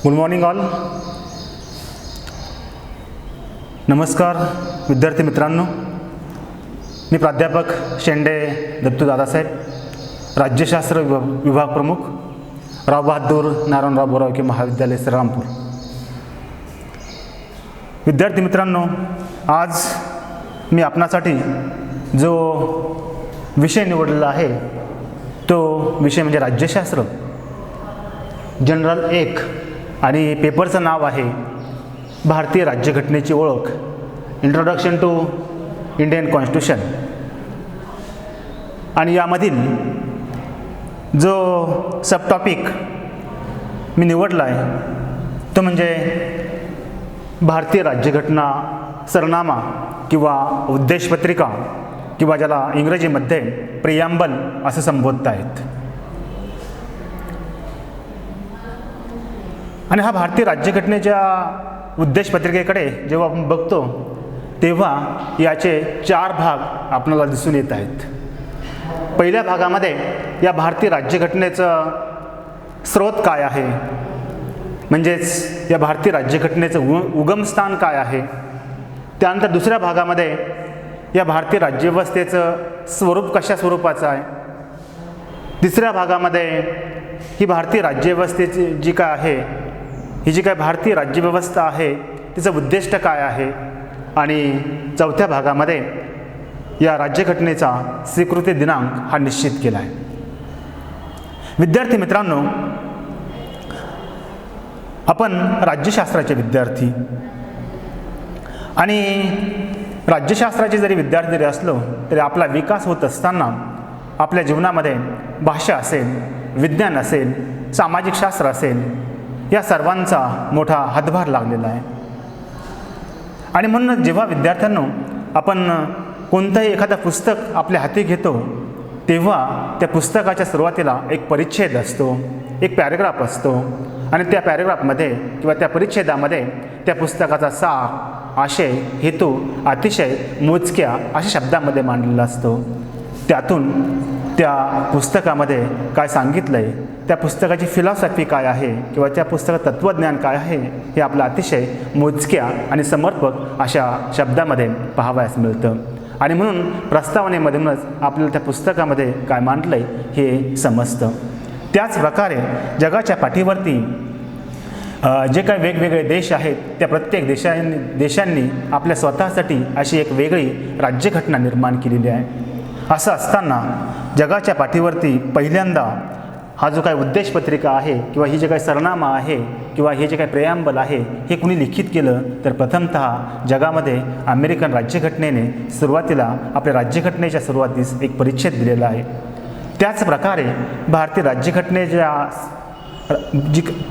Good morning all. नमस्कार विद्यार्थी मित्रांनो, मी प्राध्यापक शेंडे दत्तू दादासाहेब, राज्यशास्त्र विभाग प्रमुख, राव बहादूर नारायणराव बोरावके महाविद्यालय श्रीरामपूर. विद्यार्थी मित्रांनो, आज मी आपणासाठी जो विषय निवडलेला आहे तो विषय म्हणजे राज्यशास्त्र जनरल 1 आणि पेपरचं नाव आहे भारतीय राज्यघटनेची ओळख, इंट्रोडक्शन टू इंडियन कॉन्स्टिट्यूशन. आणि यामधील जो सब टॉपिक मी निवडला आहे तो म्हणजे भारतीय राज्यघटना सरनामा किंवा उद्देशपत्रिका किंवा ज्याला इंग्रजीमध्ये प्रिॲम्बल असं संबोधत आहेत. आणि हा भारतीय राज्यघटनेच्या उद्देशपत्रिकेकडे जेव्हा आपण बघतो तेव्हा याचे 4 भाग आपल्याला दिसून येत आहेत. पहिल्या भागामध्ये या भारतीय राज्यघटनेचं स्रोत काय आहे, म्हणजेच या भारतीय राज्यघटनेचं उगमस्थान काय आहे. त्यानंतर दुसऱ्या भागामध्ये या भारतीय राज्यव्यवस्थेचं स्वरूप कशा स्वरूपाचं आहे. तिसऱ्या भागामध्ये ही भारतीय राज्यव्यवस्थेची जी काय आहे, ही जी काय भारतीय राज्यव्यवस्था आहे तिचं उद्दिष्ट काय आहे. आणि चौथ्या भागामध्ये या राज्यघटनेचा स्वीकृती दिनांक हा निश्चित केला आहे. विद्यार्थी मित्रांनो, आपण राज्यशास्त्राचे विद्यार्थी आणि राज्यशास्त्राचे जरी विद्यार्थी जरी असलो तरी आपला विकास होत असताना आपल्या जीवनामध्ये भाषा असेल, विज्ञान असेल, सामाजिक शास्त्र असेल, या सर्वांचा मोठा हातभार लागलेला आहे. आणि म्हणून जेव्हा विद्यार्थ्यांनो आपण कोणतंही एखादं पुस्तक आपल्या हाती घेतो तेव्हा त्या पुस्तकाच्या सुरुवातीला एक परिच्छेद असतो, एक पॅरेग्राफ असतो. आणि त्या पॅरेग्राफमध्ये किंवा त्या परिच्छेदामध्ये त्या पुस्तकाचा सार, आशय, हेतू अतिशय मोजक्या अशा शब्दामध्ये मांडलेला असतो. त्यातून त्या पुस्तकामध्ये काय सांगितलं आहे, त्या पुस्तकाची फिलॉसॉफी काय आहे किंवा त्या पुस्तकात तत्त्वज्ञान काय आहे हे आपलं अतिशय मोजक्या आणि समर्पक अशा शब्दामध्ये पाहावयास मिळतं. आणि म्हणून प्रस्तावनेमधूनच आपल्याला त्या पुस्तकामध्ये काय मांडलं आहे हे समजतं. त्याचप्रकारे जगाच्या पाठीवरती जे काही वेगवेगळे देश आहेत त्या प्रत्येक देशांनी आपल्या स्वतःसाठी अशी एक वेगळी राज्यघटना निर्माण केलेली आहे. असं असताना जगाच्या पाठीवरती पहिल्यांदा हा जो काही उद्देशपत्रिका आहे किंवा ही जे काही सरनामा आहे किंवा हे जे काही प्रिॲम्बल आहे हे कुणी लिखित केलं तर प्रथमतः जगामध्ये अमेरिकन राज्यघटनेने सुरुवातीला आपल्या राज्यघटनेच्या सुरुवातीस एक परिच्छेद दिलेला आहे. त्याचप्रकारे भारतीय राज्यघटनेच्या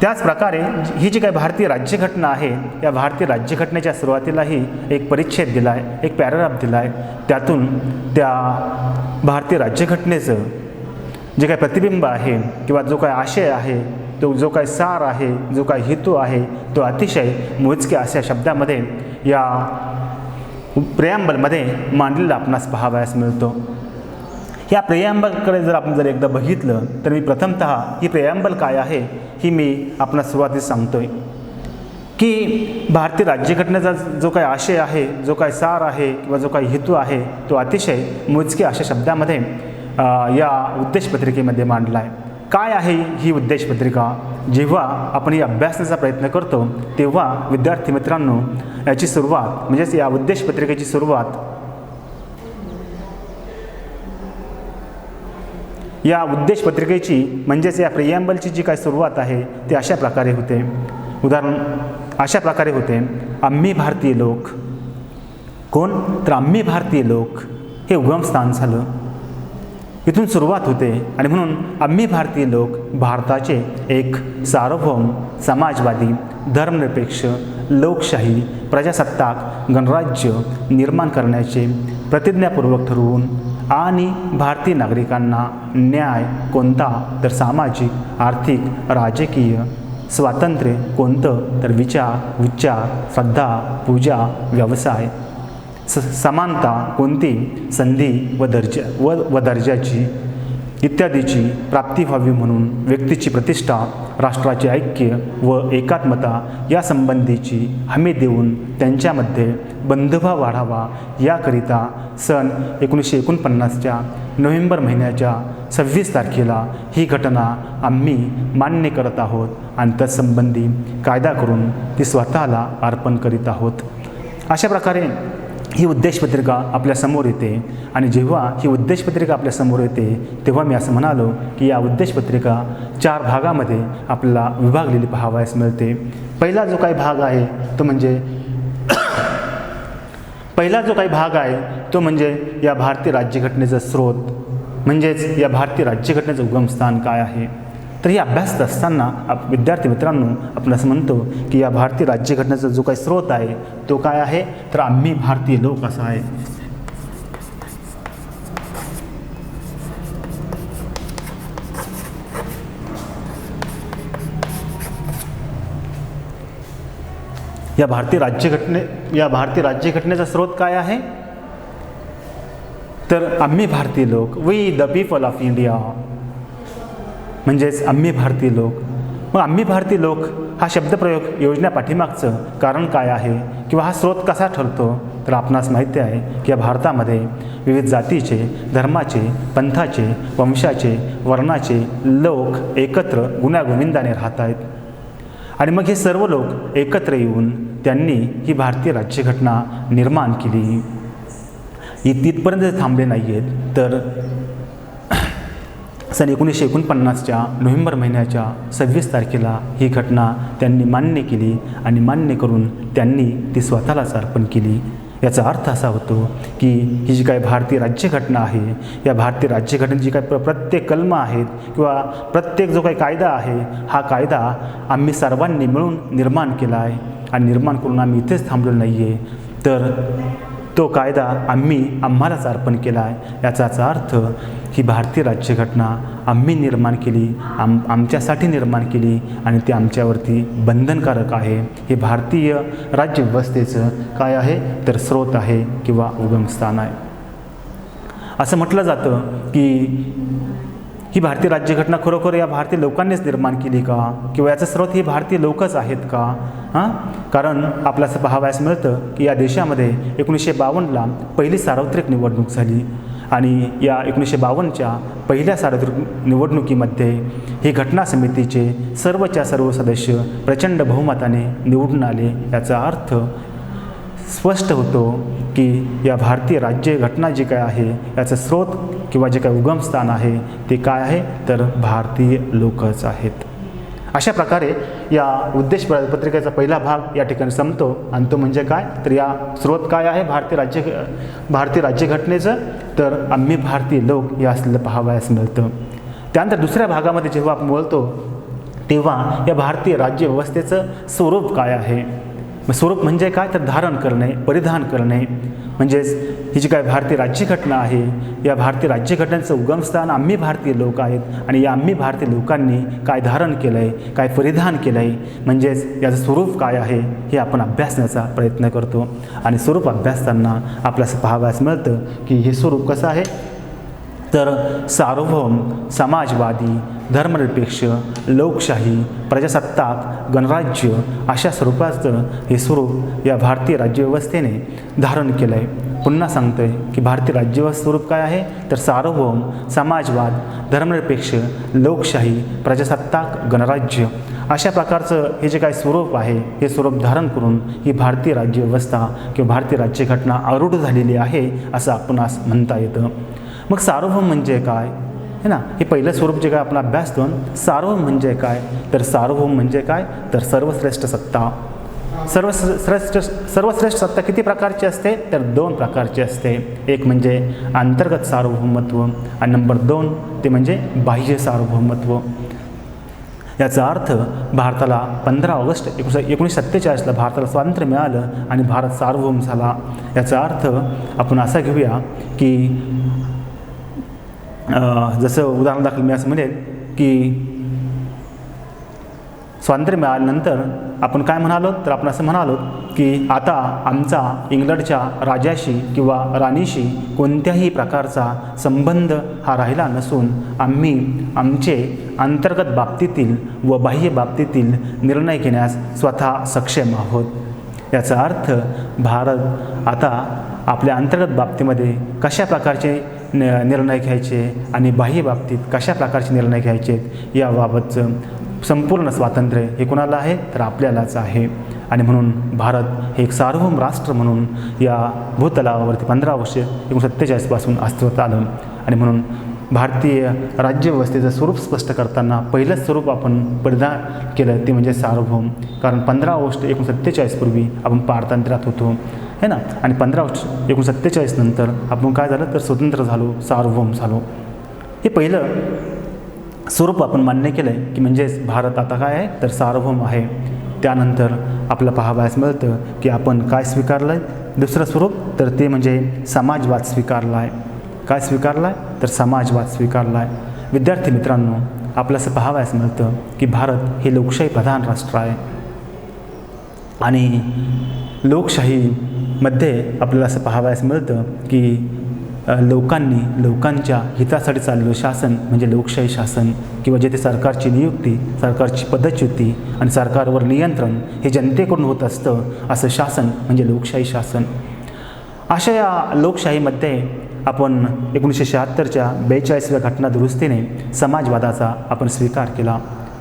त्याचप्रकारे ही जी काही भारतीय राज्यघटना आहे या भारतीय राज्यघटनेच्या सुरुवातीलाही एक परिच्छेद दिला आहे, एक पॅराग्राफ दिला आहे. त्यातून त्या भारतीय राज्यघटनेचं जे काही प्रतिबिंब आहे किंवा जो काही आशय आहे, तो जो काही सार आहे, जो काही हेतू आहे तो अतिशय मोजक्या अशा शब्दामध्ये या प्रिॲम्बलमध्ये मांडलेला आपणास पाहावयास मिळतो. या प्रिॲम्बलकडे जर आपण एकदा बघितलं तर मी प्रथमतः ही प्रिॲम्बल काय आहे ही मी आपणास सुरुवातीस सांगतोय की भारतीय राज्यघटनेचा जो काही आशय आहे, जो काही सार आहे किंवा जो काही हेतू आहे तो अतिशय मोजक्या अशा शब्दामध्ये या उद्देशपत्रिकेमध्ये मांडला आहे. काय आहे ही उद्देशपत्रिका? जेव्हा आपण ही अभ्यासण्याचा प्रयत्न करतो तेव्हा विद्यार्थी मित्रांनो याची सुरुवात म्हणजेच या उद्देशपत्रिकेची सुरुवात या उद्देशपत्रिकेची म्हणजेच या प्रिॲम्बलची जी काही सुरुवात आहे ती अशा प्रकारे होते. अशा प्रकारे होते, आम्ही भारतीय लोक. कोण? तर आम्ही भारतीय लोक हे उगमस्थान झालं, इथून सुरुवात होते. आणि म्हणून आम्ही भारतीय लोक भारताचे एक सार्वभौम, समाजवादी, धर्मनिरपेक्ष, लोकशाही, प्रजासत्ताक गणराज्य निर्माण करण्याचे प्रतिज्ञापूर्वक ठरवून आणि भारतीय नागरिकांना न्याय कोणता तर सामाजिक, आर्थिक, राजकीय स्वातंत्र्य कोणतं तर विचार, उच्चार, श्रद्धा, पूजा, व्यवसाय, समानता कोणती संधी व दर्जाची इत्यादीची प्राप्ती व्हावी म्हणून व्यक्तीची प्रतिष्ठा, राष्ट्राचे ऐक्य व एकात्मता या संबंधीची हमी देऊन त्यांच्यामध्ये बंधुभाव वाढावा याकरिता सन 1949च्या नोव्हेंबर महिन्याच्या 26 तारखेला ही घटना आम्ही मान्य करत आहोत आणि तत्संबंधी कायदा करून ती स्वतःला अर्पण करीत आहोत. अशा प्रकारे ही उद्देशपत्रिका आपल्यासमोर येते आणि जेव्हा ही उद्देशपत्रिका आपल्यासमोर येते तेव्हा मी असं म्हणालो की या उद्देशपत्रिका 4 भागामध्ये आपल्याला विभागलेली पाहावयास मिळते. पहिला जो काही भाग आहे तो म्हणजे या भारतीय राज्यघटनेचा स्रोत, म्हणजेच या भारतीय राज्यघटनेचं उगमस्थान काय आहे. तर हे अभ्यासत असताना विद्यार्थी मित्रांनो आपण असं म्हणतो की या भारतीय राज्यघटनेचा जो काही स्रोत आहे तो काय आहे, तर आम्ही भारतीय लोक असा आहे. या भारतीय राज्यघटनेचा स्रोत काय आहे, तर आम्ही भारतीय लोक, we the people of India, म्हणजेच आम्ही भारतीय लोक. मग आम्ही भारतीय लोक हा शब्दप्रयोग योजना पाठीमागचं कारण काय आहे किंवा हा स्रोत कसा ठरतो, तर आपणास माहिती आहे की या भारतामध्ये विविध जातीचे, धर्माचे, पंथाचे, वंशाचे, वर्णाचे लोक एकत्र गुण्यागोविंदाने राहत आहेत. आणि मग हे सर्व लोक एकत्र येऊन त्यांनी ही भारतीय राज्यघटना निर्माण केली. तिथपर्यंत थांबले नाही आहेत, तर सन 1949च्या नोव्हेंबर महिन्याच्या 26 तारखेला ही घटना त्यांनी मान्य केली आणि मान्य करून त्यांनी ती स्वतःलाच अर्पण केली. याचा अर्थ असा होतो की ही जी काही भारतीय राज्यघटना आहे, या भारतीय राज्यघटनेची जी काही प्रत्येक कलमं आहेत किंवा प्रत्येक जो काही कायदा आहे, हा कायदा आम्ही सर्वांनी मिळून निर्माण केला आहे आणि निर्माण करून आम्ही इथेच थांबलो नाही आहे, तर तो कायदा आम्हालाच अर्पण केला आहे. याचाच अर्थ ही भारतीय राज्यघटना आम्ही निर्माण केली, आमच्यासाठी निर्माण केली आणि ती आमच्यावरती बंधनकारक आहे. हे भारतीय राज्यव्यवस्थेचं काय आहे, तर स्रोत आहे किंवा उगमस्थान आहे. असं म्हटलं जातं की ही भारतीय राज्यघटना खरोखर या भारतीय लोकांनीच निर्माण केली का, किंवा याचा स्रोत ही भारतीय लोकच आहेत का. कारण आपल्याला असं पाहावयास मिळतं की या देशामध्ये 1952ला पहिली सार्वत्रिक निवडणूक झाली आणि या 1952च्या पहिल्या सार्वत्रिक निवडणुकीमध्ये ही घटना समितीचे सर्वच्या सर्व सदस्य प्रचंड बहुमताने निवडून आले. याचा अर्थ स्पष्ट होतो की या भारतीय राज्यघटना जी काय आहे याचं स्रोत किंवा जे काही उगमस्थान आहे ते काय आहे, तर भारतीय लोकच आहेत. अशा प्रकारे या उद्देशपत्रिकेचा पहिला भाग या ठिकाणी संपतो आणि तो म्हणजे काय, तर या स्रोत काय आहे भारतीय राज्यघटनेचं, तर आम्ही भारतीय लोक हे असलेलं पाहावयास मिळतं. त्यानंतर दुसऱ्या भागामध्ये जेव्हा आपण बोलतो तेव्हा या भारतीय राज्यव्यवस्थेचं स्वरूप काय आहे. स्वरूप म्हणजे काय, तर धारण करणे, परिधान करणे. म्हणजेच ही जी काय भारतीय राज्यघटना आहे, या भारतीय राज्यघटनेचं उगमस्थान आम्ही भारतीय लोक आहेत आणि या आम्ही भारतीय लोकांनी काय धारण केलं आहे, काय परिधान केलं आहे, म्हणजेच याचं स्वरूप काय आहे हे आपण अभ्यासण्याचा प्रयत्न करतो. आणि स्वरूप अभ्यासताना आपल्याला पाहावयास मिळतं की हे स्वरूप कसं आहे, तर सार्वभौम, समाजवादी, धर्मनिरपेक्ष, लोकशाही, प्रजासत्ताक, गणराज्य अशा स्वरूपाचं हे स्वरूप या भारतीय राज्यव्यवस्थेने धारण केलं आहे. पुन्हा सांगतो आहे की भारतीय राज्यव्यवस्था स्वरूप काय आहे, तर सार्वभौम, समाजवाद, धर्मनिरपेक्ष, लोकशाही, प्रजासत्ताक, गणराज्य अशा प्रकारचं हे जे काही स्वरूप आहे हे स्वरूप धारण करून ही भारतीय राज्यव्यवस्था किंवा भारतीय राज्यघटना आरूढ झालेली आहे असं आपण म्हणता येतं. मग सार्वभौम म्हणजे काय है ना, हे पहिलं स्वरूप जे काय आपण अभ्यासतो. सार्वभौम म्हणजे काय, तर सार्वभौम म्हणजे काय, तर सर्वश्रेष्ठ सत्ता. सर्वश्रेष्ठ सत्ता किती प्रकारची असते, तर 2 प्रकारची असते. एक म्हणजे अंतर्गत सार्वभौमत्व आणि नंबर 2 ते म्हणजे बाह्य सार्वभौमत्व. याचा अर्थ भारताला 15 ऑगस्ट 1947ला भारताला स्वातंत्र्य मिळालं आणि भारत सार्वभौम झाला. याचा अर्थ आपण असा घेऊया की जसं उदाहरण दाखल मी असं म्हणेल की स्वातंत्र्य मिळाल्यानंतर आपण काय म्हणालो तर आपण असं म्हणालो की आता आमचा इंग्लंडच्या राजाशी किंवा राणीशी कोणत्याही प्रकारचा संबंध हा राहिला नसून आम्ही आमचे अंतर्गत बाबतीतील व बाह्य बाबतीतील निर्णय घेण्यास स्वतः सक्षम आहोत। याचा अर्थ भारत आता आपल्या अंतर्गत बाबतीमध्ये कशा प्रकारचे निर्णय घ्यायचे आणि बाह्य बाबतीत कशा प्रकारचे निर्णय घ्यायचे याबाबतचं संपूर्ण स्वातंत्र्य हे कोणाला आहे तर आपल्यालाच आहे। आणि म्हणून भारत हे एक सार्वभौम राष्ट्र म्हणून या भूतलावरती 15 वर्ष 1947 पासून अस्तित्वात आलं। आणि म्हणून भारतीय राज्यव्यवस्थेचं स्वरूप स्पष्ट करताना पहिलंच स्वरूप आपण परिधान केलं ते म्हणजे सार्वभौम। कारण 15 ऑगस्ट 1947 पूर्वी आपण पारतंत्र्यात होतो है ना, आणि 15 ऑगस्ट 1947 नंतर आपण काय झालं तर स्वतंत्र झालो, सार्वभौम झालो। हे पहिलं स्वरूप आपण मान्य केलं आहे की म्हणजेच भारत आता काय आहे तर सार्वभौम आहे। त्यानंतर आपलं पाहावयास मिळतं की आपण काय स्वीकारलं आहे दुसरं स्वरूप तर ते म्हणजे समाजवाद स्वीकारला आहे। काय स्वीकारला आहे तर समाजवाद स्वीकारला आहे। विद्यार्थी मित्रांनो, आपलं असं पाहावयास मिळतं की भारत हे लोकशाही प्रधान राष्ट्र आहे आणि लोकशाहीमध्ये आपल्याला असं पाहावयास मिळतं की लोकांच्या हितासाठी चाललेलं शासन म्हणजे लोकशाही शासन किंवा जेथे सरकारची नियुक्ती, सरकारची पदच्युती आणि सरकारवर नियंत्रण हे जनतेकडून होत असतं असं शासन म्हणजे लोकशाही शासन। अशा या लोकशाहीमध्ये आपण 1976च्या 42व्या घटना दुरुस्तीने समाजवादाचा आपण स्वीकार केला।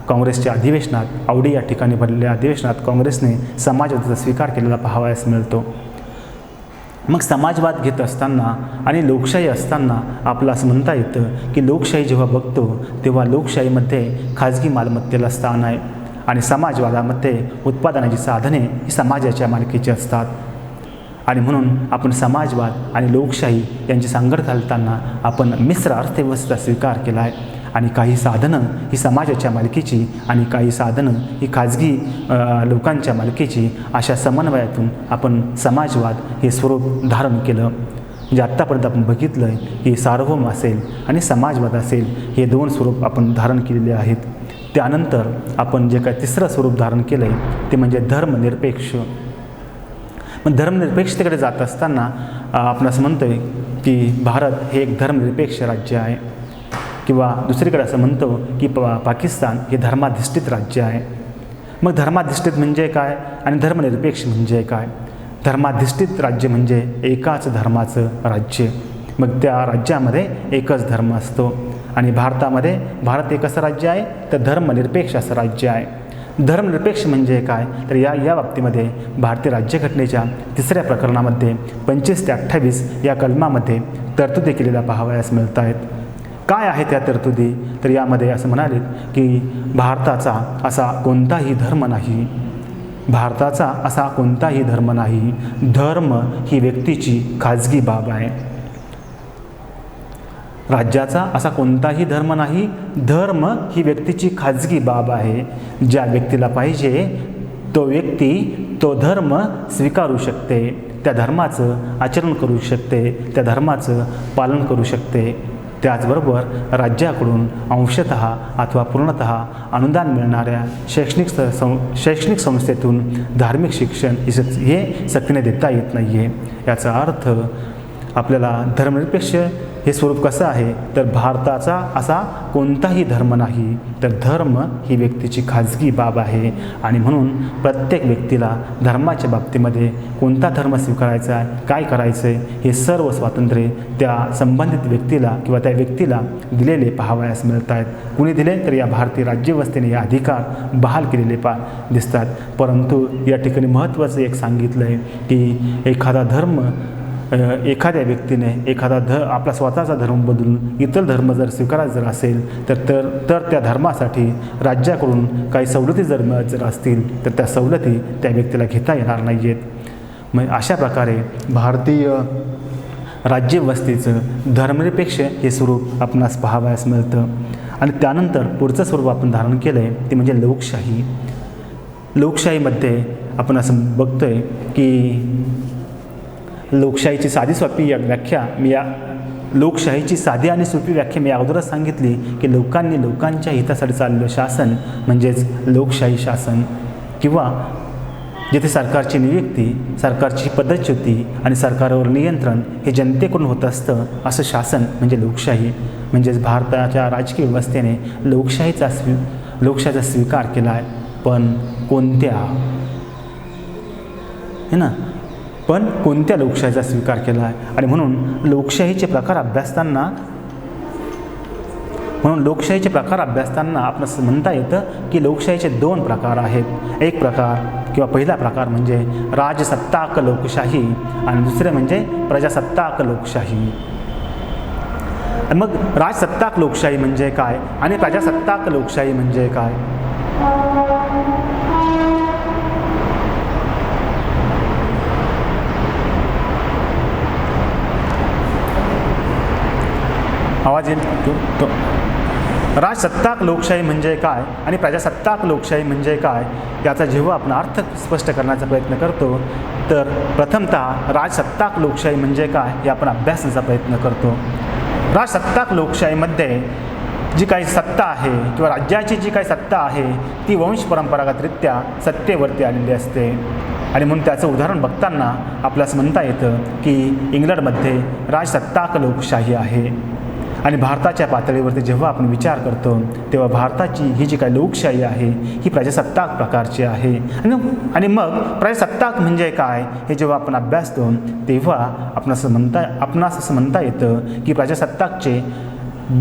काँग्रेसच्या अधिवेशनात आवडी या ठिकाणी भरलेल्या अधिवेशनात काँग्रेसने समाजवादाचा स्वीकार केलेला पाहावयास मिळतो। मग समाजवाद घेत असताना आणि लोकशाही असताना आपलं असं म्हणता येतं की लोकशाही जेव्हा बघतो तेव्हा लोकशाहीमध्ये खाजगी मालमत्तेला स्थान आहे आणि समाजवादामध्ये उत्पादनाची साधने ही समाजाच्या मालकीची असतात। आणि म्हणून आपण समाजवाद आणि लोकशाही यांची सांगड घालताना आपण मिश्र अर्थव्यवस्थेचा स्वीकार केला आहे आणि काही साधनं ही समाजाच्या मालकीची आणि काही साधनं ही खाजगी लोकांच्या मालकीची अशा समन्वयातून आपण समाजवाद हे स्वरूप धारण केलं। म्हणजे आत्तापर्यंत आपण बघितलं आहे की सार्वभौम असेल आणि समाजवाद असेल हे दोन स्वरूप आपण धारण केलेले आहेत। त्यानंतर आपण जे काही तिसरं स्वरूप धारण केलं आहे ते म्हणजे धर्मनिरपेक्ष। मग धर्मनिरपेक्षतेकडे जात असताना आपण असं म्हणतो आहे की भारत हे एक धर्मनिरपेक्ष राज्य आहे किंवा दुसरीकडे असं म्हणतो की पाकिस्तान हे धर्माधिष्ठित राज्य आहे। मग धर्माधिष्ठित म्हणजे काय आणि धर्मनिरपेक्ष म्हणजे काय? धर्माधिष्ठित राज्य म्हणजे एकाच धर्माचं राज्य, मग त्या राज्यामध्ये एकच धर्म असतो आणि भारत एक असं राज्य आहे तर धर्मनिरपेक्ष असं राज्य आहे। धर्मनिरपेक्ष म्हणजे काय तर या बाबतीमध्ये भारतीय राज्यघटनेच्या 3ऱ्या प्रकरणामध्ये 25 ते 28 या कलमामध्ये तरतुदी केलेल्या पाहावयास मिळत आहेत। काय आहे त्या तरतुदी तर यामध्ये असं म्हणाले की भारताचा असा कोणताही धर्म नाही, भारताचा असा कोणताही धर्म नाही, धर्म ही व्यक्तीची खाजगी बाब आहे। राज्याचा असा कोणताही धर्म नाही, धर्म ही व्यक्तीची खाजगी बाब आहे। ज्या व्यक्तीला पाहिजे तो व्यक्ती तो धर्म स्वीकारू शकते, त्या धर्माचं आचरण करू शकते, त्या धर्माचं पालन करू शकते। त्याचबरोबर राज्याकडून अंशतः अथवा पूर्णतः अनुदान मिळणाऱ्या शैक्षणिक संस्थेतून धार्मिक शिक्षण हे सक्तीने देता येत नाही आहे। याचा अर्थ आपल्याला धर्मनिरपेक्ष हे स्वरूप कसं आहे तर भारताचा असा कोणताही धर्म नाही, तर धर्म ही व्यक्तीची खाजगी बाब आहे आणि म्हणून प्रत्येक व्यक्तीला धर्माच्या बाबतीमध्ये कोणता धर्म स्वीकारायचा आहे, काय करायचं आहे हे सर्व स्वातंत्र्य त्या संबंधित व्यक्तीला किंवा त्या व्यक्तीला दिलेले पाहावयास मिळत आहेत। कुणी दिले तर या भारतीय राज्यव्यवस्थेने हे अधिकार बहाल केलेले दिसतात। परंतु या ठिकाणी महत्त्वाचं एक सांगितलं आहे की एखाद्या व्यक्तीने आपला स्वतःचा धर्म बदलून इतर धर्म जर स्वीकारायचा जर असेल तर त्या धर्मासाठी राज्याकडून काही सवलती जर मिळत जर असतील तर त्या सवलती त्या व्यक्तीला घेता येणार नाही आहेत। मग अशा प्रकारे भारतीय राज्यव्यवस्थेचं धर्मनिरपेक्ष हे स्वरूप आपणास पाहावयास मिळतं। आणि त्यानंतर पुढचं स्वरूप आपण धारण केलं आहे ते म्हणजे लोकशाही। लोकशाहीमध्ये आपण असं बघतोय की लोकशाहीची साधी आणि सोपी व्याख्या मी अगोदरच सांगितली की लोकांच्या हितासाठी चाललेलं शासन म्हणजेच लोकशाही शासन। किंवा जिथे सरकारची नियुक्ती, सरकारची पदच्युती आणि सरकारवर नियंत्रण हे जनतेकडून होत असतं, असं शासन म्हणजे लोकशाही. म्हणजेच भारताच्या राजकीय व्यवस्थेने लोकशाहीचा स्वीकार केला आहे. पण कोणत्या लोकशाहीचा स्वीकार केला आहे? आणि म्हणून लोकशाहीचे प्रकार अभ्यासताना आपण असं म्हणता येतं की लोकशाहीचे 2 प्रकार आहेत. एक प्रकार किंवा पहिला प्रकार म्हणजे राजसत्ताक लोकशाही आणि दुसरे म्हणजे प्रजासत्ताक लोकशाही. मग राजसत्ताक लोकशाही म्हणजे काय आणि प्रजासत्ताक लोकशाही म्हणजे काय? आवाज येईल तो. राजसत्ताक लोकशाही म्हणजे काय आणि प्रजासत्ताक लोकशाही म्हणजे काय याचा जेव्हा आपण अर्थ स्पष्ट करण्याचा प्रयत्न करतो, तर प्रथमतः राजसत्ताक लोकशाही म्हणजे काय हे आपण अभ्यासण्याचा प्रयत्न करतो. राजसत्ताक लोकशाहीमध्ये जी काही सत्ता आहे किंवा राज्याची जी काही सत्ता आहे ती वंशपरंपरागतरित्या सत्तेवरती आलेली असते. आणि म्हणून त्याचं उदाहरण बघताना आपल्यास म्हणता येतं की इंग्लंडमध्ये राजसत्ताक लोकशाही आहे. आणि भारताच्या पातळीवरती जेव्हा आपण विचार करतो तेव्हा भारताची ही जी काही लोकशाही आहे ही प्रजासत्ताक प्रकारची आहे. आणि मग प्रजासत्ताक म्हणजे काय हे जेव्हा आपण अभ्यासतो तेव्हा आपणास असं म्हणता येतं की प्रजासत्ताकचे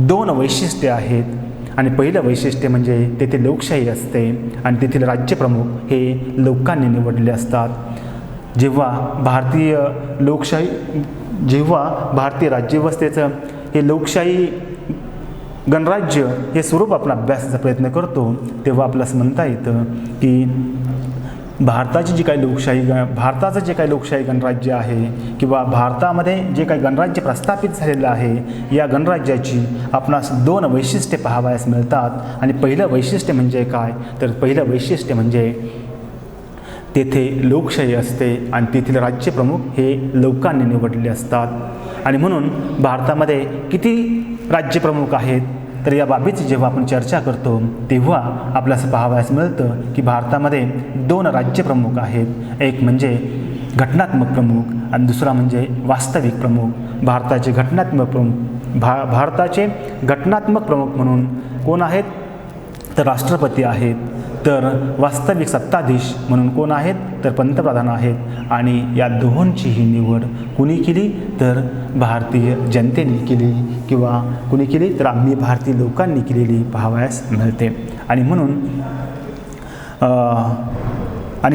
2 वैशिष्ट्ये आहेत. आणि पहिलं वैशिष्ट्य म्हणजे तेथे लोकशाही असते आणि तेथील राज्यप्रमुख हे लोकांनी निवडलेले असतात. जेव्हा भारतीय राज्यव्यवस्थेचं हे लोकशाही गणराज्य हे स्वरूप आपण अभ्यासाचा प्रयत्न करतो तेव्हा आपल्याला म्हणता येतं की भारताचं जे काही लोकशाही गणराज्य आहे किंवा भारतामध्ये जे काही गणराज्य प्रस्थापित झालेलं आहे या गणराज्याची आपणास 2 वैशिष्ट्ये पाहावयास मिळतात. आणि पहिलं वैशिष्ट्य म्हणजे काय तर पहिलं वैशिष्ट्य म्हणजे तेथे लोकशाही असते आणि तेथील राज्यप्रमुख हे लोकांनी निवडलेले असतात. आणि म्हणून भारतामध्ये किती राज्यप्रमुख आहेत तर या बाबीची जेव्हा आपण चर्चा करतो तेव्हा आपल्याला असं पाहावयास मिळतं की भारतामध्ये 2 राज्यप्रमुख आहेत. एक म्हणजे घटनात्मक प्रमुख आणि दुसरा म्हणजे वास्तविक प्रमुख. भारताचे घटनात्मक प्रमुख म्हणून कोण आहेत तर राष्ट्रपती आहेत. तर वास्तविक सत्ताधीश म्हणून कोण आहेत तर पंतप्रधान आहेत. आणि या दोहोंचीही निवड कुणी केली तर भारतीय जनतेने केली किंवा कुणी केली तर आम्ही भारतीय लोकांनी केलेली पाहावयास मिळते. आणि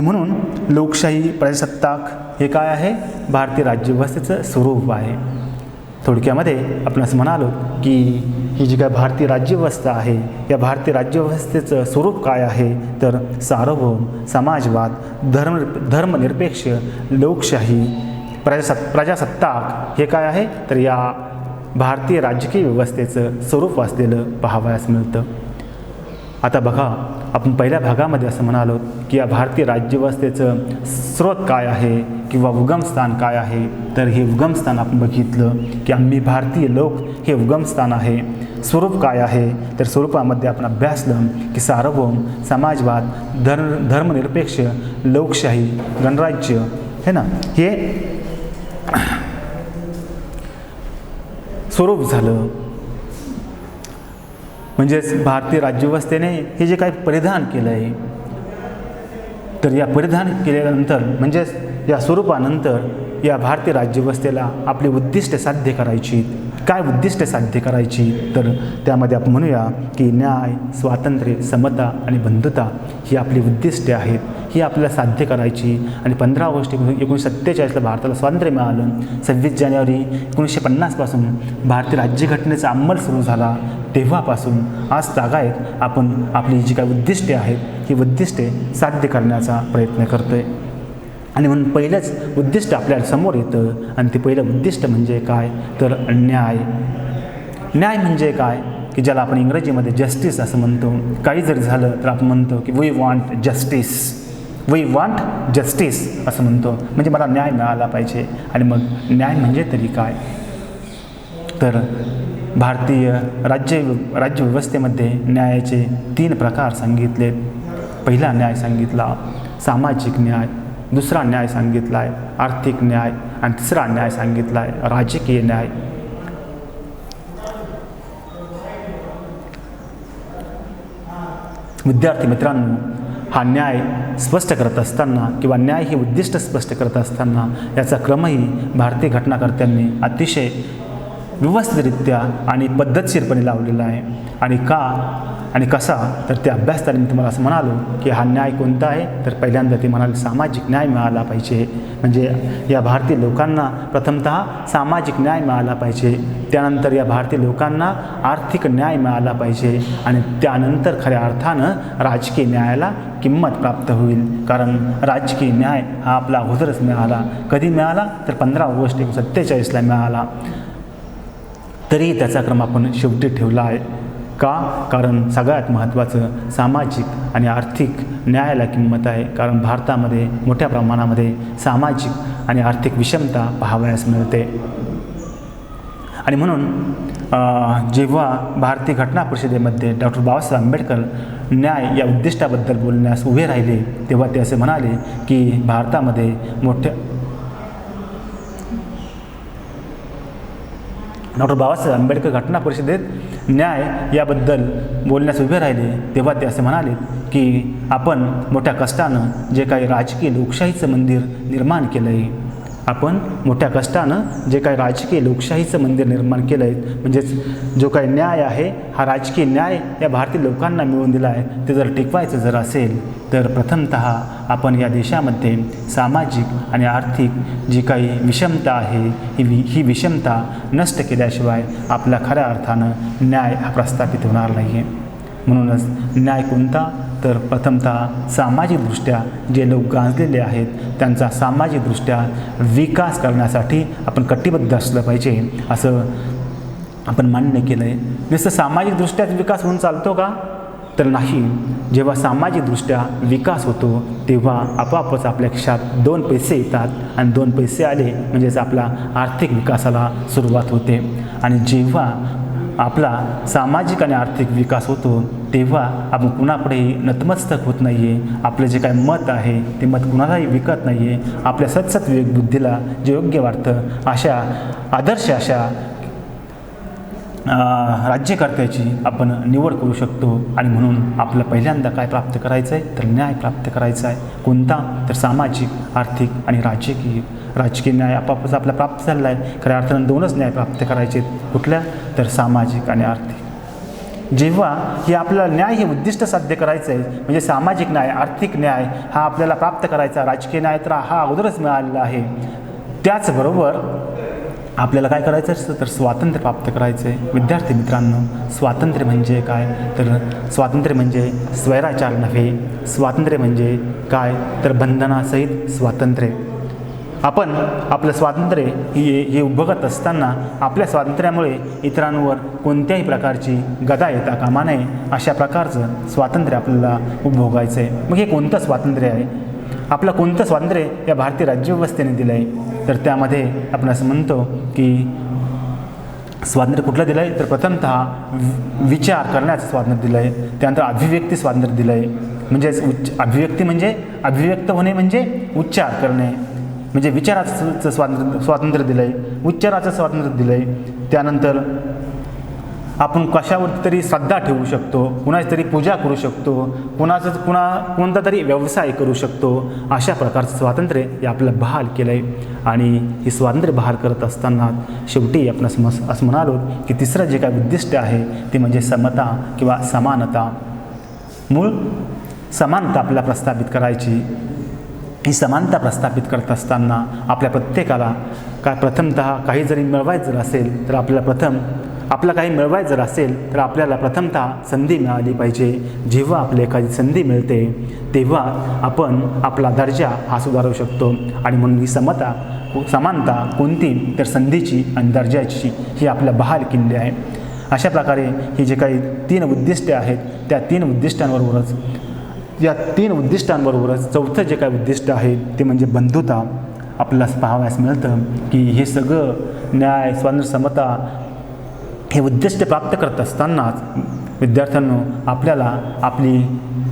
म्हणून लोकशाही प्रजासत्ताक हे काय आहे भारतीय राज्यव्यवस्थेचं स्वरूप आहे. थोडक्यामध्ये आपण असं म्हणालो की ही जी काय भारतीय राज्यव्यवस्था आहे या भारतीय राज्यव्यवस्थेचं स्वरूप काय आहे तर सार्वभौम, समाजवाद, धर्मनिरपेक्ष, लोकशाही, प्रजासत्ताक हे काय आहे तर या भारतीय राजकीय व्यवस्थेचं स्वरूप असलेलं पाहावयास मिळतं. आता बघा आपण पहिल्या भागामध्ये असं म्हणालो की या भारतीय राज्यव्यवस्थेचं स्रोत काय आहे किंवा उगमस्थान काय आहे. तर हे उगमस्थान आपण बघितलं की आम्ही भारतीय लोक हे उगमस्थान आहे. स्वरूप काय आहे तर स्वरूपामध्ये आपण अभ्यासलं की सार्वभौम, समाजवाद, धर्मनिरपेक्ष, लोकशाही, गणराज्य हे ना हे स्वरूप झालं. म्हणजेच भारतीय राज्यव्यवस्थेने हे जे काही परिधान केलं आहे तर या परिधान केल्यानंतर म्हणजेच या स्वरूपानंतर या भारतीय राज्यव्यवस्थेला आपली उद्दिष्टे साध्य करायची. काय उद्दिष्टे साध्य करायची तर त्यामध्ये आपण म्हणूया की न्याय, स्वातंत्र्य, समता आणि बंधुता ही आपली उद्दिष्टे आहेत. ही आपल्याला साध्य करायची. आणि 15 ऑगस्ट 1947ला भारताला स्वातंत्र्य मिळालं. 26 जानेवारी 1950पासून भारतीय राज्यघटनेचा अंमल सुरू झाला. तेव्हापासून आज तागायत आपण आपली जी काही उद्दिष्टे आहेत ही उद्दिष्टे साध्य करण्याचा प्रयत्न करतो आहे. आणि म्हणून पहिलंच उद्दिष्ट आपल्याला समोर येतं आणि ते पहिलं उद्दिष्ट म्हणजे काय तर न्याय. न्याय म्हणजे काय की ज्याला आपण इंग्रजीमध्ये जस्टिस असं म्हणतो. काही जरी झालं तर आपण म्हणतो की वी वॉन्ट जस्टिस असं म्हणतो. म्हणजे मला न्याय मिळाला पाहिजे. आणि मग न्याय म्हणजे तरी काय तर भारतीय राज्यव्यवस्थेमध्ये न्यायाचे 3 प्रकार सांगितलेत. पहिला न्याय सांगितला सामाजिक न्याय, दुसरा न्याय सांगितला आहे आर्थिक न्याय आणि तिसरा न्याय सांगितला आहे राजकीय न्याय. विद्यार्थी मित्रांनो, हा न्याय स्पष्ट करत असताना किंवा न्याय हे उद्दिष्ट स्पष्ट करत असताना याचा क्रमही भारतीय घटनाकर्त्यांनी अतिशय व्यवस्थितरित्या आणि पद्धतशीरपणे लावलेला आहे. आणि का आणि कसा, तर ते अभ्यासताना मी तुम्हाला असं म्हणालो की हा न्याय कोणता आहे, तर पहिल्यांदा ते म्हणाले सामाजिक न्याय मिळाला पाहिजे. म्हणजे या भारतीय लोकांना प्रथमतः सामाजिक न्याय मिळाला पाहिजे, त्यानंतर या भारतीय लोकांना आर्थिक न्याय मिळाला पाहिजे आणि त्यानंतर खऱ्या अर्थानं राजकीय न्यायाला किंमत प्राप्त होईल. कारण राजकीय न्याय हा आपला अगोदरच मिळाला. कधी मिळाला, तर 15 ऑगस्ट 1947 मिळाला. तरीही त्याचा क्रम आपण शेवटी ठेवला आहे. का? कारण सगळ्यात महत्त्वाचं सामाजिक आणि आर्थिक न्यायाला किंमत आहे. कारण भारतामध्ये मोठ्या प्रमाणामध्ये सामाजिक आणि आर्थिक विषमता पाहावयास मिळते. आणि म्हणून जेव्हा भारतीय घटना परिषदेमध्ये डॉक्टर बाबासाहेब आंबेडकर न्याय या उद्दिष्टाबद्दल बोलण्यास उभे राहिले, तेव्हा ते असे म्हणाले की भारतामध्ये डॉक्टर बाबासाहेब आंबेडकर घटना परिषदेत न्याय याबद्दल बोलण्यास उभे राहिले, तेव्हा ते असे म्हणाले की आपण मोठ्या कष्टानं जे काही राजकीय लोकशाहीचं मंदिर निर्माण केलं आहे, आपण मोठ्या कष्टानं जे काही राजकीय लोकशाहीचं मंदिर निर्माण केलं आहे, म्हणजेच जो काही न्याय आहे हा राजकीय न्याय या भारतीय लोकांना मिळवून दिला आहे, ते जर टिकवायचं जर असेल तर प्रथमतः आपण या देशामध्ये सामाजिक आणि आर्थिक जी काही विषमता आहे ही विषमता नष्ट केल्याशिवाय आपल्या खऱ्या अर्थानं न्याय हा प्रस्थापित होणार नाही आहे. म्हणूनच न्याय कोणता, तर प्रथमतः सामाजिकदृष्ट्या जे लोक गांजलेले आहेत त्यांचा सामाजिकदृष्ट्या विकास करण्यासाठी आपण कटिबद्ध असलं पाहिजे, असं आपण मान्य केलं आहे. नुसतं सामाजिकदृष्ट्याच विकास होऊन चालतो का, तर नाही. जेव्हा सामाजिकदृष्ट्या विकास होतो तेव्हा आपोआपच आपल्या खिशात 2 पैसे येतात आणि 2 पैसे आले म्हणजेच आपला आर्थिक विकासाला सुरुवात होते. आणि जेव्हा आपला सामाजिक आणि आर्थिक विकास होतो तेव्हा आपण कुणाकडेही नतमस्तक होत नाही आहे. आपलं जे काही मत आहे ते मत कुणालाही विकत नाही आहे. आपल्या सतसत विवेक बुद्धीला जे योग्य वाटतं अशा आदर्श अशा राज्यकर्त्याची आपण निवड करू शकतो. आणि म्हणून आपलं पहिल्यांदा काय प्राप्त करायचं आहे, तर न्याय प्राप्त करायचा आहे. कोणता, तर सामाजिक, आर्थिक आणि राजकीय न्याय आपापच आपला प्राप्त झालेला आहे. खऱ्या अर्थानं 2च न्याय प्राप्त करायचे आहेत. कुठल्या, तर सामाजिक आणि आर्थिक. जेव्हा हे आपल्याला न्याय हे उद्दिष्ट साध्य करायचं आहे, म्हणजे सामाजिक न्याय, आर्थिक न्याय हा आपल्याला प्राप्त करायचा, राजकीय न्याय तर हा अगोदरच मिळालेला आहे. त्याचबरोबर आपल्याला काय करायचं असतं, तर स्वातंत्र्य प्राप्त करायचं आहे. विद्यार्थी मित्रांनो, स्वातंत्र्य म्हणजे काय, तर स्वातंत्र्य म्हणजे स्वैराचार नव्हे. स्वातंत्र्य म्हणजे काय, तर बंधनासहित स्वातंत्र्य. आपण आपलं स्वातंत्र्य हे बघत असताना आपल्या स्वातंत्र्यामुळे इतरांवर कोणत्याही प्रकारची गदा येता कामा नये, अशा प्रकारचं स्वातंत्र्य आपल्याला उपभोगायचं आहे. मग हे कोणतं स्वातंत्र्य आहे, आपलं कोणतं स्वातंत्र्य या भारतीय राज्यव्यवस्थेने दिलं आहे, तर त्यामध्ये आपण असं म्हणतो की स्वातंत्र्य कुठलं दिलं आहे, तर प्रथमतः विचार करण्याचं स्वातंत्र्य दिलं आहे. त्यानंतर अभिव्यक्ती स्वातंत्र्य दिलं आहे. म्हणजेच अभिव्यक्ती म्हणजे अभिव्यक्त होणे म्हणजे उच्चार करणे, म्हणजे विचाराचं स्वातंत्र्य दिलं आहे, उच्चाराचं स्वातंत्र्य दिलं आहे. त्यानंतर आपण कशावर तरी श्रद्धा ठेवू शकतो, कुणाची तरी पूजा करू शकतो, कोणता तरी व्यवसाय करू शकतो, अशा प्रकारचं स्वातंत्र्य हे आपल्याला बहाल केलं आहे. आणि हे स्वातंत्र्य बहाल करत असताना शेवटी आपण असं म्हणालो की तिसरं जे काय उद्दिष्ट आहे ते म्हणजे समता किंवा समानता. मूळ समानता आपल्याला प्रस्थापित करायची. ही समानता प्रस्थापित करत असताना आपल्या प्रत्येकाला प्रथमतः काही जरी मिळवायचं असेल तर आपल्याला काही मिळवायचं जर असेल तर आपल्याला प्रथमतः संधी मिळाली पाहिजे. जेव्हा आपल्याला एखादी संधी मिळते तेव्हा आपण आपला दर्जा हा सुधारू शकतो. आणि म्हणून ही समानता कोणती, तर संधीची आणि दर्जाची ही आपल्या बहाल केलेली आहे. अशा प्रकारे ही जे काही 3 उद्दिष्टे आहेत त्या 3 उद्दिष्टांबरोबरच चौथं जे काही उद्दिष्ट आहे ते म्हणजे बंधुता आपल्याला पाहावयास मिळतं. की हे सगळं न्याय, स्वातंत्र्य, समता हे उद्दिष्ट प्राप्त करत असतानाच विद्यार्थ्यांनो, आपल्याला आपली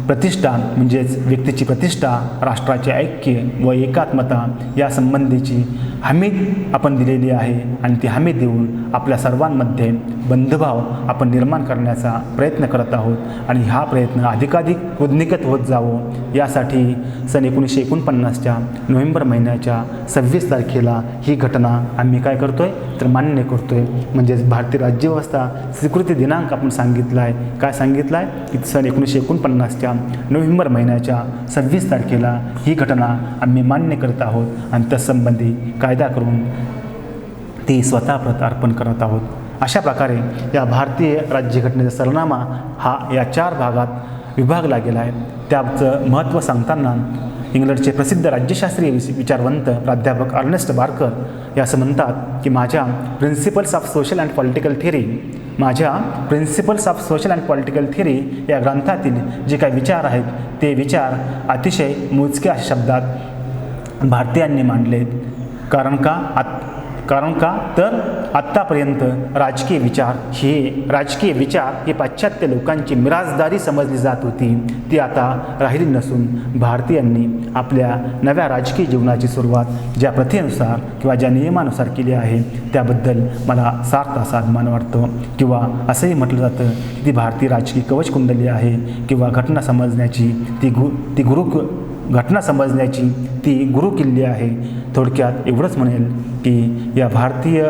प्रतिष्ठा म्हणजेच व्यक्तीची प्रतिष्ठा, राष्ट्राचे ऐक्य व एकात्मता या संबंधीची हमी आपण दिलेली आहे आणि ती हमी देऊन आपल्या सर्वांमध्ये बंधुभाव आपण निर्माण करण्याचा प्रयत्न करत आहोत आणि हा प्रयत्न अधिकाधिक उद्निकत होत जावो यासाठी सन 1949च्या नोव्हेंबर महिन्याच्या 26 तारखेला ही घटना आम्ही काय करतोय तर मान्य करतोय. म्हणजेच भारतीय राज्यव्यवस्था स्वीकृती दिनांक आपण सांगितला आहे. काय सांगितलं आहे की सन 1949च्या नोव्हेंबर महिन्याच्या 26 तारखेला ही घटना आम्ही मान्य करत आहोत आणि तत्संबंधी कायदा करून ती स्वतः प्रत अर्पण करत आहोत. अशा प्रकारे या भारतीय राज्यघटनेचा सरनामा हा या 4 भागात विभागला गेला आहे. त्याचं महत्त्व सांगताना इंग्लंडचे प्रसिद्ध राज्यशास्त्रीय विचारवंत प्राध्यापक अर्नेस्ट बार्कर हे असं म्हणतात की माझ्या principles of social and political theory या ग्रंथातील जे काही विचार आहेत ते विचार अतिशय मोजक्या शब्दात भारतीयांनी मांडलेत. कारण का तर आत्तापर्यंत राजकीय विचार हे पाश्चात्य लोकांची मिराजदारी समजली जात होती, ती आता राहिली नसून भारतीयांनी आपल्या नव्या राजकीय जीवनाची सुरुवात ज्या प्रथेनुसार किंवा ज्या नियमानुसार केली आहे त्याबद्दल मला सार्थ असा अभिमान वाटतो. किंवा असंही म्हटलं जातं की ती भारतीय राजकीय कवचकुंडली आहे किंवा घटना समजण्याची ती गुरुकिल्ली आहे. थोडक्यात एवढंच म्हणेल की या भारतीय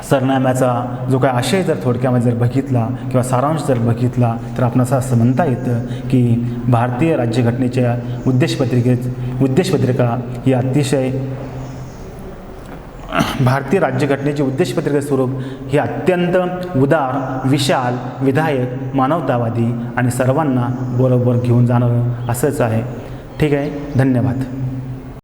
सरनाम्याचा जो काय आशय जर थोडक्यामध्ये जर बघितला किंवा सारांश जर बघितला तर आपण असं म्हणता येतं की भारतीय राज्यघटनेच्या उद्देशपत्रिका ही अतिशय भारतीय राज्यघटनेचे उद्देशपत्रिका स्वरूप हे अत्यंत उदार, विशाल, विधायक, मानवतावादी आणि सर्वांना बरोबर घेऊन जाणारं असंच आहे. ठीक आहे, धन्यवाद.